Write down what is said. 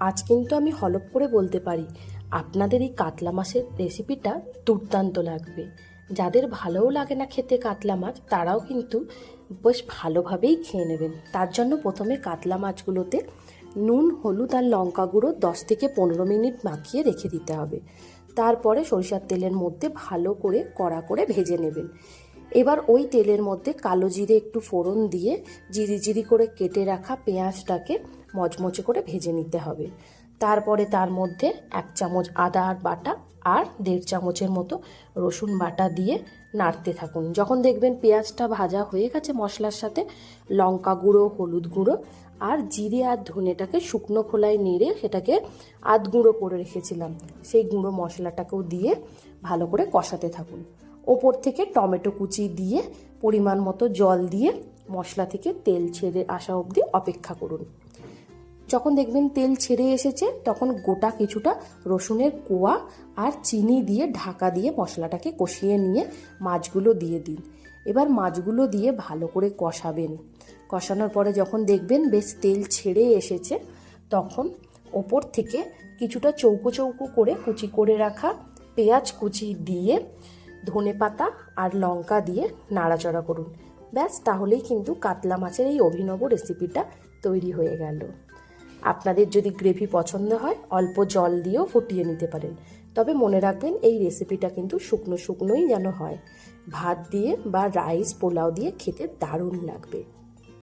আজ কিন্তু আমি হলফ করে বলতে পারি আপনাদের এই কাতলা মাছের রেসিপিটা দুর্দান্ত লাগবে। যাদের ভালোও লাগে না খেতে কাতলা মাছ, তারাও কিন্তু বেশ ভালোভাবেই খেয়ে নেবেন। তার জন্য প্রথমে কাতলা মাছগুলোতে নুন, হলুদ আর লঙ্কা গুঁড়ো 10 থেকে 15 মিনিট মাখিয়ে রেখে দিতে হবে। তারপরে সরিষার তেলের মধ্যে ভালো করে কড়া করে ভেজে নেবেন। এবার ওই তেলের মধ্যে কালো জিরে একটু ফোড়ন দিয়ে জিরি করে কেটে রাখা পেঁয়াজটাকে মচমচে করে ভেজে নিতে হবে। তারপরে তার মধ্যে 1 চামচ আদা বাটা আর 1.5 চামচের মতো রসুন বাটা দিয়ে নাড়তে থাকুন। যখন দেখবেন পেঁয়াজটা ভাজা হয়ে গেছে মশলার সাথে, লঙ্কা গুঁড়ো, হলুদ গুঁড়ো আর জিরে আর ধনেটাকে শুকনো খোলায় নেড়ে সেটাকে আধ গুঁড়ো করে রেখেছিলাম, সেই গুঁড়ো মশলাটাকেও দিয়ে ভালো করে কষাতে থাকুন। ওপর থেকে টমেটো কুচি দিয়ে পরিমাণ মতো জল দিয়ে মশলা থেকে তেল ছেড়ে আসা অবধি অপেক্ষা করুন। যখন দেখবেন তেল ছেড়ে এসেছে, তখন গোটা কিছুটা রসুনের কোয়া আর চিনি দিয়ে ঢাকা দিয়ে মশলাটাকে কষিয়ে নিয়ে মাছগুলো দিয়ে দিন। এবার মাছগুলো দিয়ে ভালো করে কষাবেন। কষানোর পরে যখন দেখবেন বেশ তেল ছেড়ে এসেছে, তখন ওপর থেকে কিছুটা চৌকো চৌকো করে কুচি করে রাখা পেঁয়াজ কুচি দিয়ে ধনেপাতা আর লঙ্কা দিয়ে নাড়াচাড়া করুন। ব্যাস, তাহলেই কিন্তু কাতলা মাছের এই অভিনব রেসিপিটা তৈরি হয়ে গেল। আপনাদের যদি গ্রেভি পছন্দ হয় অল্প জল দিয়েও ফুটিয়ে নিতে পারেন, তবে মনে রাখবেন এই রেসিপিটা কিন্তু শুকনোই যেন হয়। ভাত দিয়ে বা রাইস পোলাও দিয়ে খেতে দারুণ লাগবে।